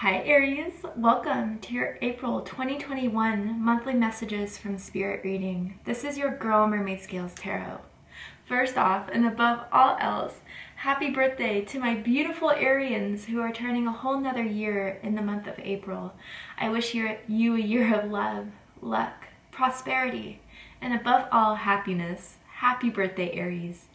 Hi Aries, welcome to your April 2021 monthly messages from Spirit reading. This is your girl Mermaid Scales Tarot. First off, and above all else, happy birthday to my beautiful Arians who are turning a whole nother year in the month of April. I wish you a year of love, luck, prosperity, and above all happiness. Happy birthday, Aries.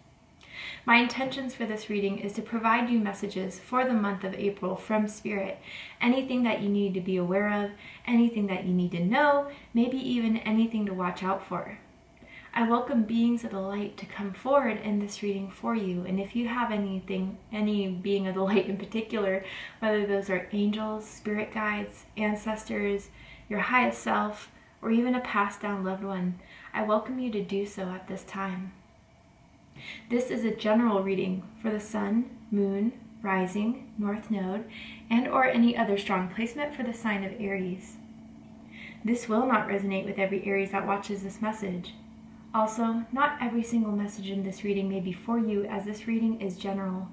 My intentions for this reading is to provide you messages for the month of April from Spirit. Anything that you need to be aware of, anything that you need to know, maybe even anything to watch out for. I welcome beings of the light to come forward in this reading for you, and if you have any being of the light in particular, whether those are angels, spirit guides, ancestors, your highest self, or even a passed down loved one, I welcome you to do so at this time. This is a general reading for the Sun, Moon, Rising, North Node, and or any other strong placement for the sign of Aries. This will not resonate with every Aries that watches this message. Also, not every single message in this reading may be for you, as this reading is general.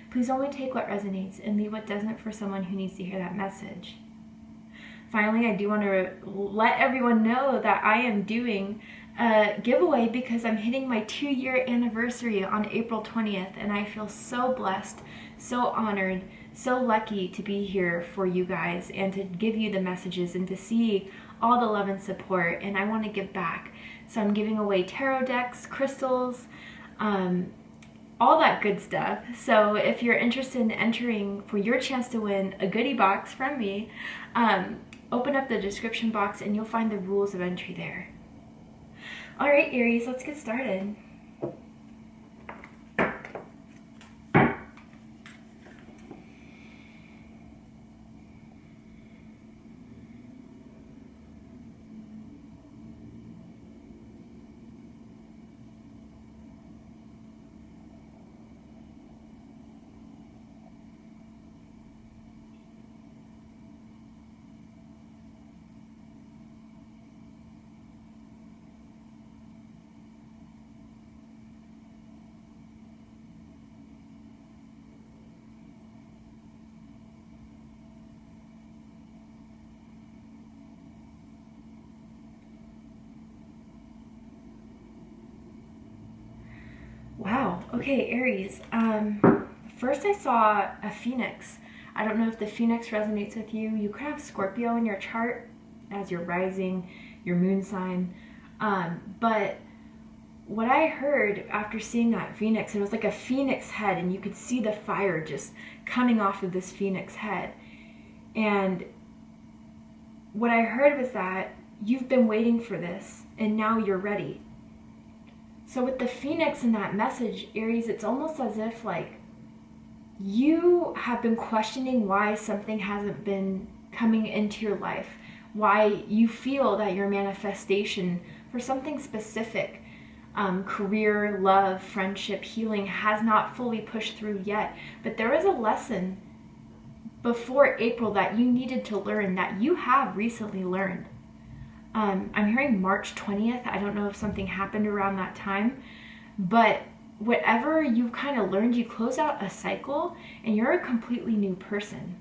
Please only take what resonates and leave what doesn't for someone who needs to hear that message. Finally, I do want to let everyone know that I am doing a giveaway because I'm hitting my 2-year anniversary on April 20th, and I feel so blessed, so honored, so lucky to be here for you guys and to give you the messages and to see all the love and support, and I want to give back. So I'm giving away tarot decks, crystals, all that good stuff. So if you're interested in entering for your chance to win a goodie box from me, open up the description box and you'll find the rules of entry there. All right, Aries, let's get started. Wow, okay, Aries. First I saw a phoenix. I don't know if the phoenix resonates with you. You could have Scorpio in your chart as your rising, your moon sign. But what I heard after seeing that phoenix, it was like a phoenix head, and you could see the fire just coming off of this phoenix head. And what I heard was that you've been waiting for this, and now you're ready. So with the phoenix in that message, Aries, it's almost as if like you have been questioning why something hasn't been coming into your life, why you feel that your manifestation for something specific, career, love, friendship, healing, has not fully pushed through yet. But there is a lesson before April that you needed to learn, that you have recently learned. I'm hearing March 20th. I don't know if something happened around that time, but whatever you've kind of learned, you close out a cycle and you're a completely new person.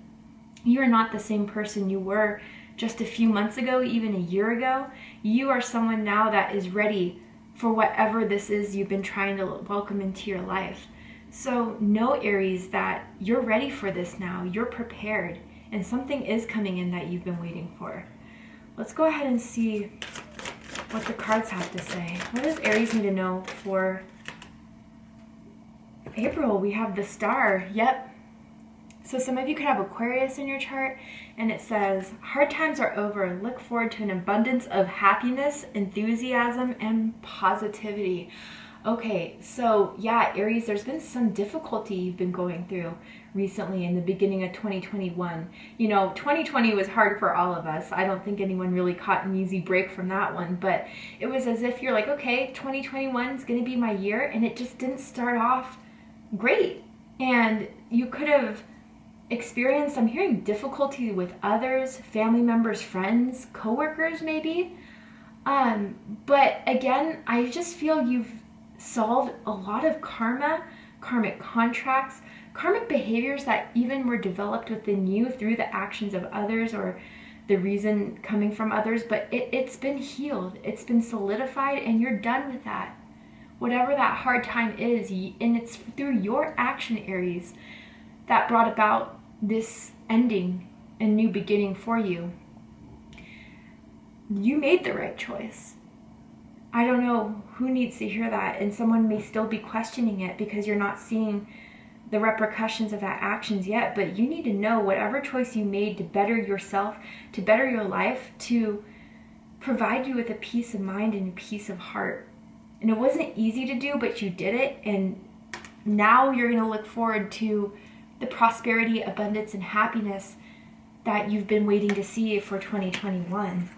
You're not the same person you were just a few months ago, even a year ago. You are someone now that is ready for whatever this is you've been trying to welcome into your life. So know, Aries, that you're ready for this now. You're prepared, and something is coming in that you've been waiting for. Let's go ahead and see what the cards have to say. What does Aries need to know for April? We have the Star. Yep. So some of you could have Aquarius in your chart, and it says, hard times are over. Look forward to an abundance of happiness, enthusiasm, and positivity. Okay, so yeah, Aries, there's been some difficulty you've been going through recently in the beginning of 2021. You know, 2020 was hard for all of us. I don't think anyone really caught an easy break from that one, but it was as if you're like, okay, 2021 is going to be my year, and it just didn't start off great. And you could have experienced, I'm hearing, difficulty with others, family members, friends, coworkers maybe. But again, I just feel you've solved a lot of karmic contracts, karmic behaviors that even were developed within you through the actions of others or the reason coming from others, but it's been healed, it's been solidified, and you're done with that. Whatever that hard time is, and it's through your action, Aries, that brought about this ending and new beginning for you. You made the right choice. I don't know who needs to hear that, and someone may still be questioning it because you're not seeing the repercussions of that actions yet, but you need to know whatever choice you made to better yourself, to better your life, to provide you with a peace of mind and a peace of heart. And it wasn't easy to do, but you did it, and now you're going to look forward to the prosperity, abundance, and happiness that you've been waiting to see for 2021.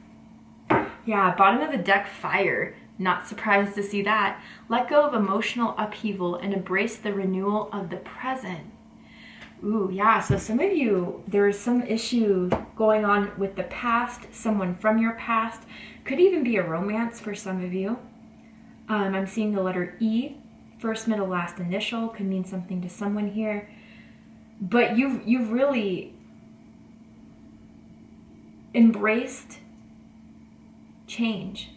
Yeah, bottom of the deck, fire. Not surprised to see that. Let go of emotional upheaval and embrace the renewal of the present. Ooh, yeah, so some of you, there is some issue going on with the past, someone from your past. Could even be a romance for some of you. I'm seeing the letter E, first, middle, last initial, could mean something to someone here. But you've really embraced change.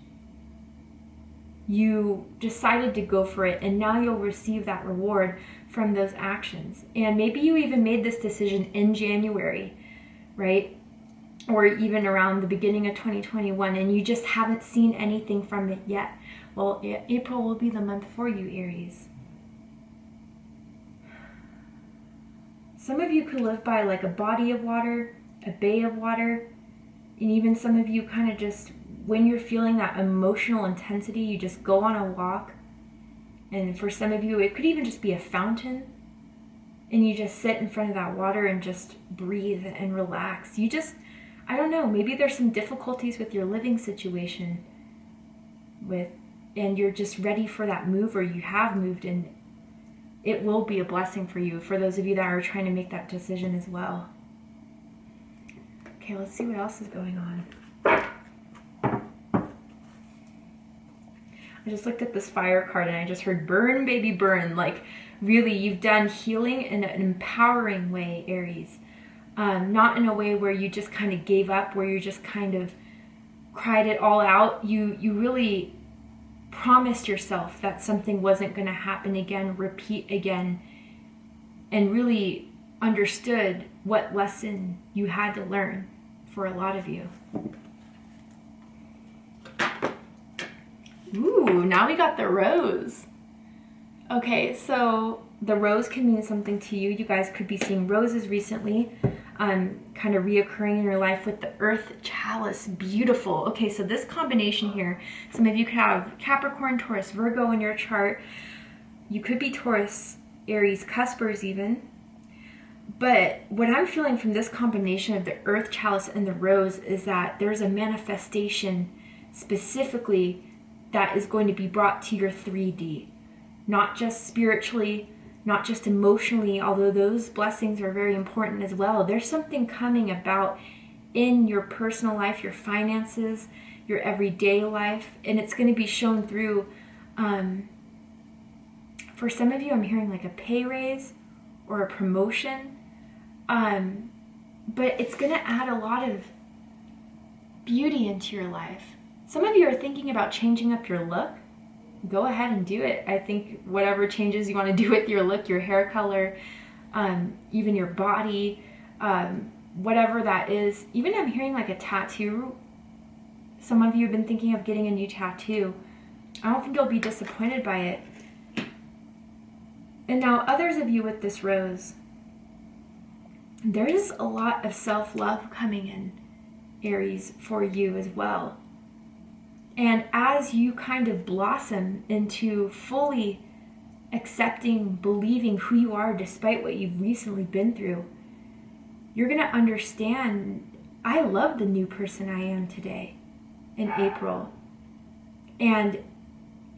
You decided to go for it, and now you'll receive that reward from those actions. And maybe you even made this decision in January, right? Or even around the beginning of 2021, and you just haven't seen anything from it yet. Well, April will be the month for you, Aries. Some of you could live by like a body of water, a bay of water, and even some of you kind of just, when you're feeling that emotional intensity, you just go on a walk. And for some of you, it could even just be a fountain, and you just sit in front of that water and just breathe and relax. You just, I don't know, maybe there's some difficulties with your living situation and you're just ready for that move, or you have moved, and it will be a blessing for you, for those of you that are trying to make that decision as well. Okay, let's see what else is going on. I just looked at this fire card and I just heard burn, baby, burn. Like, really, you've done healing in an empowering way, Aries. Not in a way where you just kind of gave up, where you just kind of cried it all out. You really promised yourself that something wasn't going to happen again, repeat again, and really understood what lesson you had to learn for a lot of you. Ooh, now we got the rose. Okay, so the rose can mean something to you. You guys could be seeing roses recently, kind of reoccurring in your life with the earth chalice. Beautiful. Okay, so this combination here, some of you could have Capricorn, Taurus, Virgo in your chart. You could be Taurus, Aries, cuspers even. But what I'm feeling from this combination of the earth chalice and the rose is that there's a manifestation specifically that is going to be brought to your 3D. Not just spiritually, not just emotionally, although those blessings are very important as well. There's something coming about in your personal life, your finances, your everyday life, and it's going to be shown through, for some of you, I'm hearing like a pay raise or a promotion, but it's going to add a lot of beauty into your life. Some of you are thinking about changing up your look. Go ahead and do it. I think whatever changes you want to do with your look, your hair color, even your body, whatever that is. Even I'm hearing like a tattoo. Some of you have been thinking of getting a new tattoo. I don't think you'll be disappointed by it. And now others of you with this rose, there is a lot of self-love coming in, Aries, for you as well. And as you kind of blossom into fully accepting, believing who you are despite what you've recently been through, you're going to understand, I love the new person I am today in April. And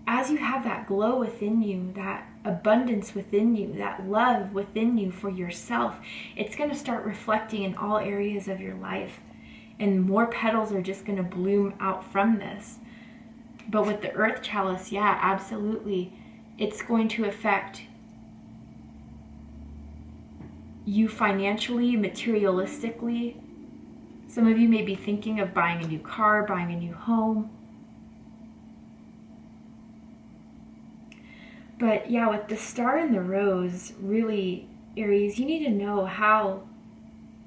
as you have that glow within you, that abundance within you, that love within you for yourself, it's going to start reflecting in all areas of your life. And more petals are just going to bloom out from this. But with the earth chalice, yeah, absolutely. It's going to affect you financially, materialistically. Some of you may be thinking of buying a new car, buying a new home. But yeah, with the star and the rose, really, Aries, you need to know how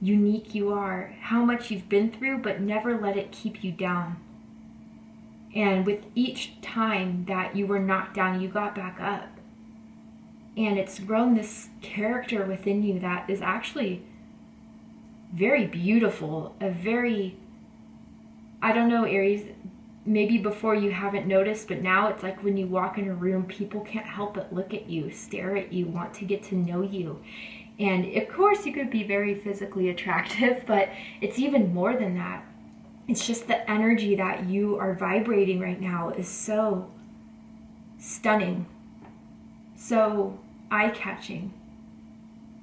unique you are, how much you've been through, but never let it keep you down. And with each time that you were knocked down, you got back up. And it's grown this character within you that is actually very beautiful, a very, I don't know, Aries, maybe before you haven't noticed, but now it's like when you walk in a room, people can't help but look at you, stare at you, want to get to know you. And of course you could be very physically attractive, but it's even more than that. It's just the energy that you are vibrating right now is so stunning, so eye-catching.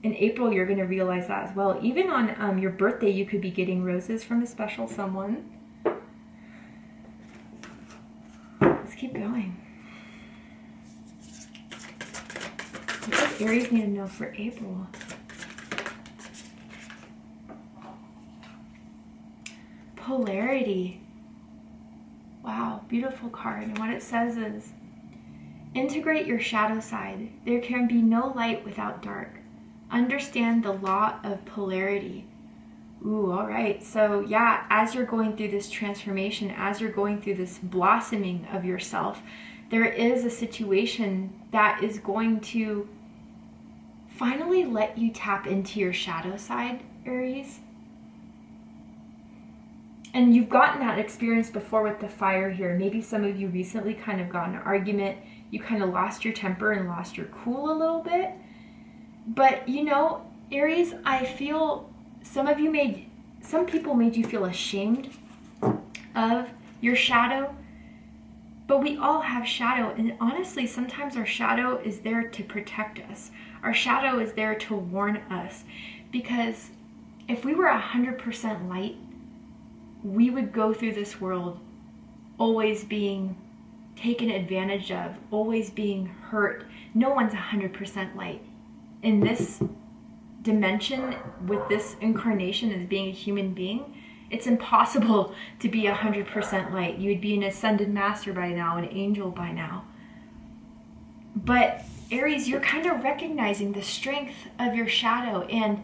In April, you're going to realize that as well. Even on your birthday, you could be getting roses from a special someone. Let's keep going. What does Aries need to know for April? Polarity. Wow, beautiful card. And what it says is, integrate your shadow side. There can be no light without dark. Understand the law of polarity. Ooh, all right. So yeah, as you're going through this transformation, as you're going through this blossoming of yourself, there is a situation that is going to finally let you tap into your shadow side, Aries. And you've gotten that experience before with the fire here. Maybe some of you recently kind of got in an argument. You kind of lost your temper and lost your cool a little bit. But you know, Aries, I feel some people made you feel ashamed of your shadow. But we all have shadow. And honestly, sometimes our shadow is there to protect us. Our shadow is there to warn us. Because if we were 100% light, we would go through this world always being taken advantage of, always being hurt. No one's 100% light. In this dimension, with this incarnation as being a human being, it's impossible to be 100% light. You would be an ascended master by now, an angel by now. But Aries, you're kind of recognizing the strength of your shadow and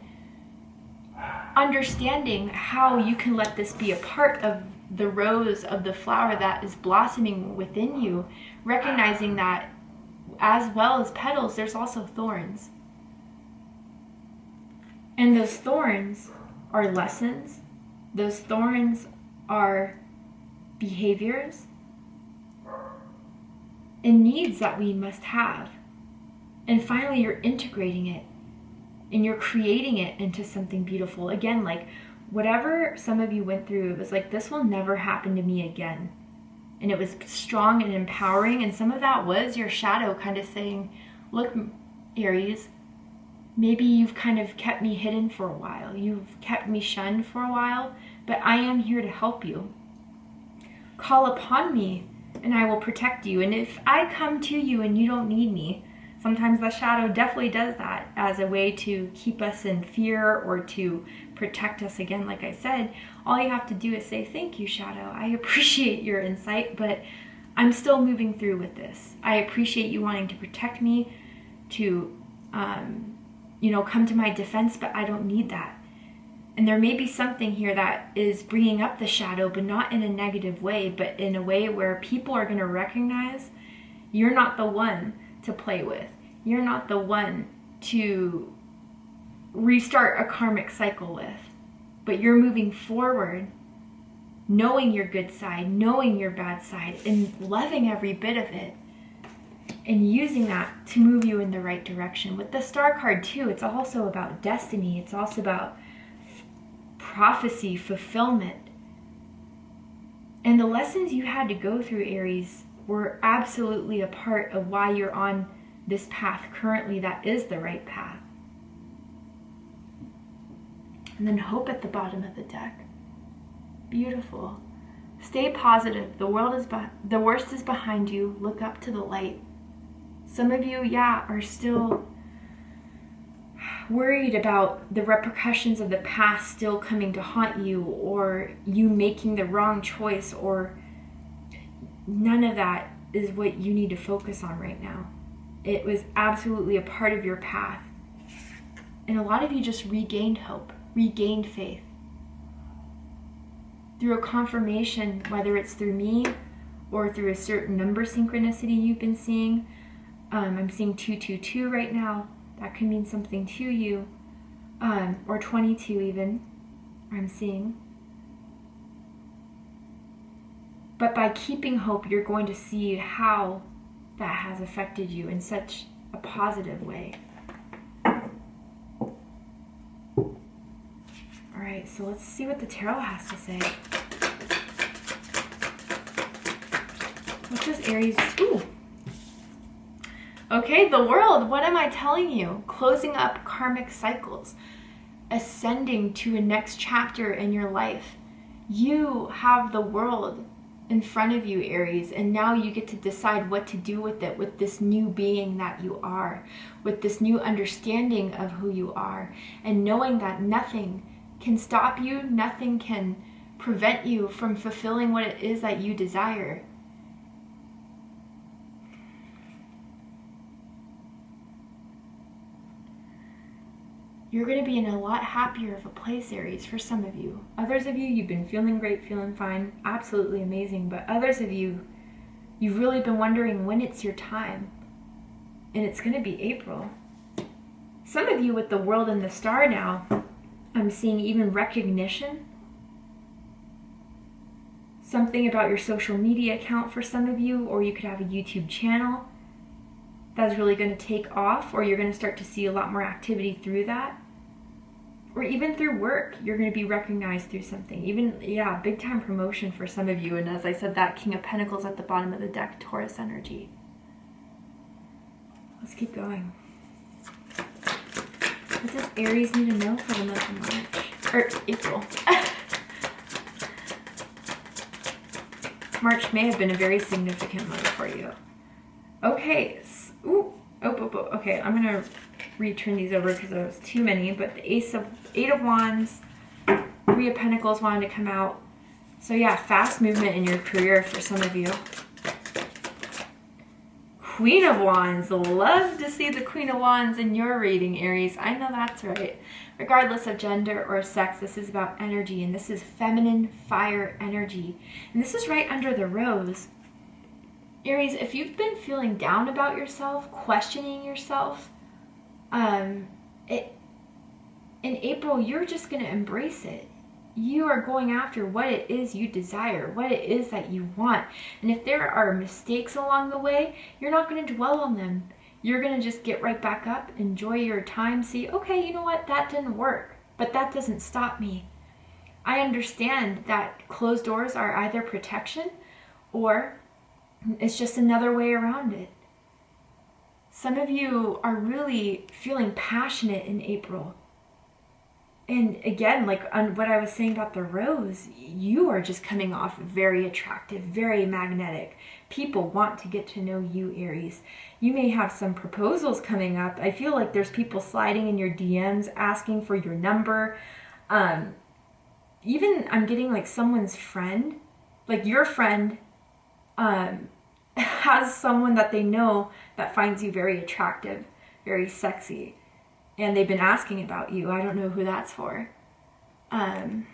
understanding how you can let this be a part of the rose, of the flower that is blossoming within you, recognizing that as well as petals, there's also thorns. And those thorns are lessons. Those thorns are behaviors and needs that we must have. And finally, you're integrating it and you're creating it into something beautiful. Again, like whatever some of you went through, it was like, this will never happen to me again. And it was strong and empowering. And some of that was your shadow kind of saying, look, Aries, maybe you've kind of kept me hidden for a while. You've kept me shunned for a while, but I am here to help you. Call upon me and I will protect you. And if I come to you and you don't need me, sometimes the shadow definitely does that as a way to keep us in fear or to protect us. Again, like I said, all you have to do is say, thank you, shadow. I appreciate your insight, but I'm still moving through with this. I appreciate you wanting to protect me, to come to my defense, but I don't need that. And there may be something here that is bringing up the shadow, but not in a negative way, but in a way where people are going to recognize you're not the one to play with. You're not the one to restart a karmic cycle with, but you're moving forward, knowing your good side, knowing your bad side, and loving every bit of it. And using that to move you in the right direction. With the star card too, it's also about destiny. It's also about prophecy, fulfillment. And the lessons you had to go through, Aries, were absolutely a part of why you're on this path currently that is the right path. And then hope at the bottom of the deck. Beautiful. Stay positive. The worst is behind you. Look up to the light. Some of you, are still worried about the repercussions of the past still coming to haunt you, or you making the wrong choice, or none of that is what you need to focus on right now. It was absolutely a part of your path. And a lot of you just regained hope, regained faith. Through a confirmation, whether it's through me or through a certain number synchronicity you've been seeing. I'm seeing 222 right now. That could mean something to you. Or 22 even, I'm seeing. But by keeping hope, you're going to see how that has affected you in such a positive way. Alright, so let's see what the tarot has to say. What does Aries... Ooh! Okay, the world, what am I telling you? Closing up karmic cycles. Ascending to a next chapter in your life. You have the world in front of you, Aries, and now you get to decide what to do with it, with this new being that you are, with this new understanding of who you are, and knowing that nothing can stop you, nothing can prevent you from fulfilling what it is that you desire. You're going to be in a lot happier of a place, Aries, for some of you. Others of you, you've been feeling great, feeling fine, absolutely amazing. But others of you, you've really been wondering when it's your time. And it's going to be April. Some of you with the world and the star now, I'm seeing even recognition. Something about your social media account for some of you, or you could have a YouTube channel that's really going to take off, or you're going to start to see a lot more activity through that. Or even through work, you're going to be recognized through something. Even, yeah, big time promotion for some of you. And as I said, that King of Pentacles at the bottom of the deck, Taurus energy. Let's keep going. What does Aries need to know for the month of March? Or April. March may have been a very significant month for you. Okay. Ooh. Okay, I'm going to return these over because there was too many. But the Eight of Wands, Three of Pentacles wanted to come out. So yeah, fast movement in your career for some of you. Queen of Wands. Love to see the Queen of Wands in your reading, Aries. I know that's right. Regardless of gender or sex, this is about energy. And this is feminine fire energy. And this is right under the rose. Aries, if you've been feeling down about yourself, questioning yourself, in April, you're just going to embrace it. You are going after what it is you desire, what it is that you want. And if there are mistakes along the way, you're not going to dwell on them. You're going to just get right back up, enjoy your time, see, okay, you know what, that didn't work, but that doesn't stop me. I understand that closed doors are either protection or it's just another way around it. Some of you are really feeling passionate in April. And again, like on what I was saying about the rose, you are just coming off very attractive, very magnetic. People want to get to know you, Aries. You may have some proposals coming up. I feel like there's people sliding in your DMs asking for your number. Even I'm getting like someone's friend, like your friend, has someone that they know that finds you very attractive, very sexy. And they've been asking about you. I don't know who that's for. And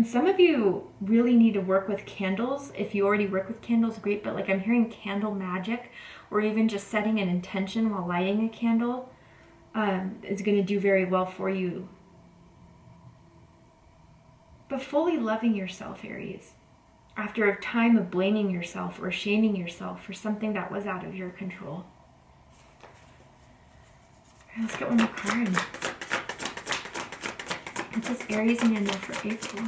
some of you really need to work with candles. If you already work with candles, great. But like I'm hearing candle magic, or even just setting an intention while lighting a candle is going to do very well for you. But fully loving yourself, Aries. After a time of blaming yourself or shaming yourself for something that was out of your control. Let's get one more card. What does Aries need to know for April?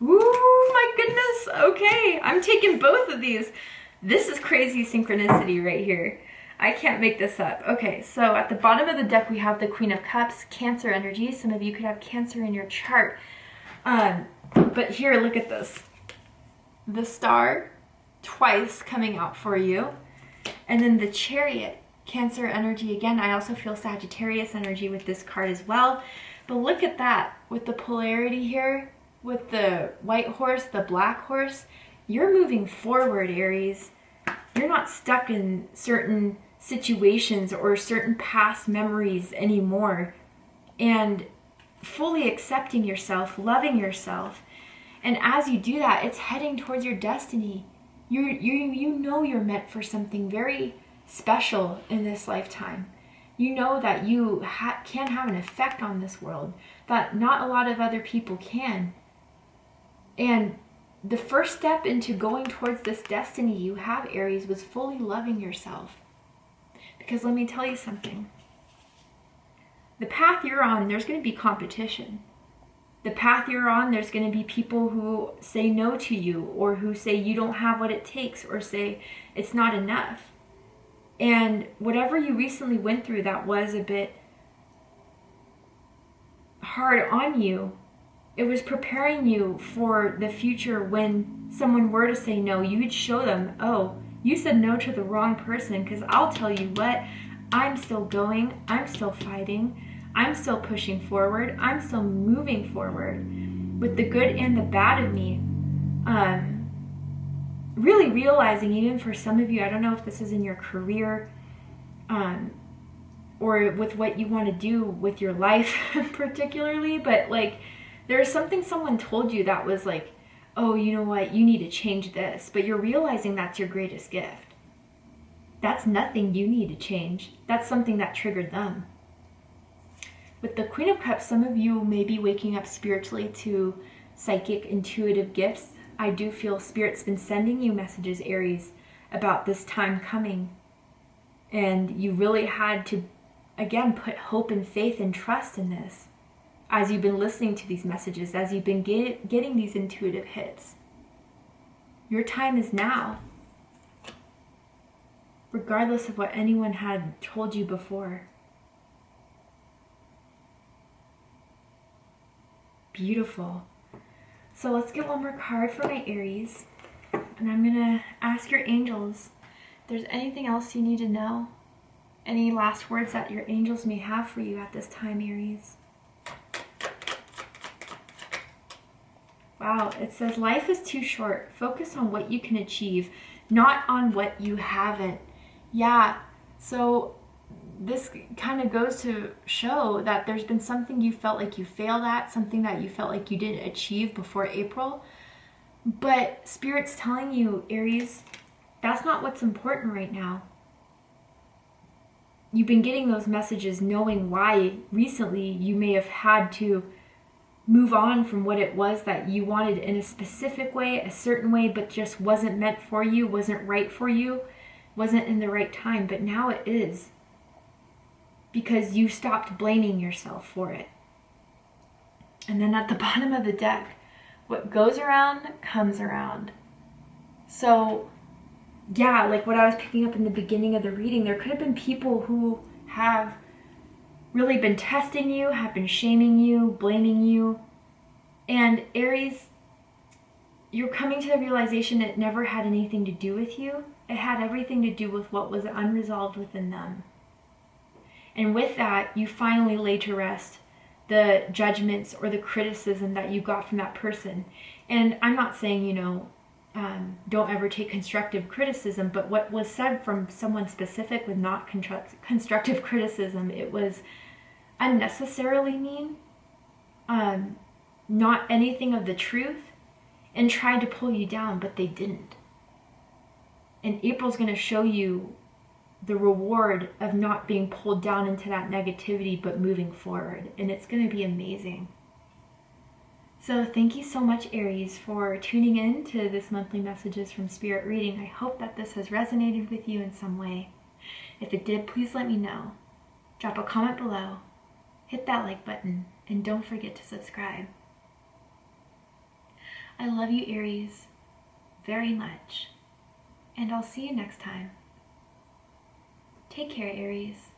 Ooh, my goodness. Okay, I'm taking both of these. This is crazy synchronicity right here. I can't make this up. Okay, so at the bottom of the deck we have the Queen of Cups, Cancer energy. Some of you could have Cancer in your chart. But here, look at this. The Star twice coming out for you. And then the Chariot, Cancer energy again. I also feel Sagittarius energy with this card as well. But look at that with the polarity here, with the white horse, the black horse. You're moving forward, Aries. You're not stuck in certain situations or certain past memories anymore. And fully accepting yourself, loving yourself. And as you do that, it's heading towards your destiny. You know you're meant for something very special in this lifetime. You know that you can have an effect on this world that not a lot of other people can. And the first step into going towards this destiny you have, Aries, was fully loving yourself. Because let me tell you something. The path you're on, there's going to be competition. The path you're on, there's going to be people who say no to you, or who say you don't have what it takes, or say it's not enough. And whatever you recently went through that was a bit hard on you, it was preparing you for the future when someone were to say no. You'd show them, oh, you said no to the wrong person, because I'll tell you what, I'm still going, I'm still fighting, I'm still pushing forward, I'm still moving forward with the good and the bad of me. Really realizing, even for some of you, I don't know if this is in your career or with what you want to do with your life particularly, but like there's something someone told you that was like, oh, you know what, you need to change this, but you're realizing that's your greatest gift. That's nothing you need to change. That's something that triggered them. With the Queen of Cups, some of you may be waking up spiritually to psychic, intuitive gifts. I do feel Spirit's been sending you messages, Aries, about this time coming. And you really had to, again, put hope and faith and trust in this as you've been listening to these messages, as you've been getting these intuitive hits. Your time is now, regardless of what anyone had told you before. Beautiful. So let's get one more card for my Aries. And I'm going to ask your angels if there's anything else you need to know. Any last words that your angels may have for you at this time, Aries. Wow, it says life is too short. Focus on what you can achieve, not on what you haven't. Yeah, so this kind of goes to show that there's been something you felt like you failed at, something that you felt like you didn't achieve before April. But Spirit's telling you, Aries, that's not what's important right now. You've been getting those messages knowing why recently you may have had to move on from what it was that you wanted in a specific way, a certain way, but just wasn't meant for you, wasn't right for you, wasn't in the right time. But now it is. Because you stopped blaming yourself for it. And then at the bottom of the deck, what goes around comes around. So yeah, like what I was picking up in the beginning of the reading, there could have been people who have really been testing you, have been shaming you, blaming you. And Aries, you're coming to the realization it never had anything to do with you. It had everything to do with what was unresolved within them. And with that, you finally lay to rest the judgments or the criticism that you got from that person. And I'm not saying, don't ever take constructive criticism, but what was said from someone specific was not constructive criticism. It was unnecessarily mean, not anything of the truth, and tried to pull you down, but they didn't. And April's going to show you the reward of not being pulled down into that negativity, but moving forward. And it's going to be amazing. So thank you so much, Aries, for tuning in to this monthly Messages from Spirit reading. I hope that this has resonated with you in some way. If it did, please let me know. Drop a comment below, hit that like button, and don't forget to subscribe. I love you, Aries, very much. And I'll see you next time. Take care, Aries.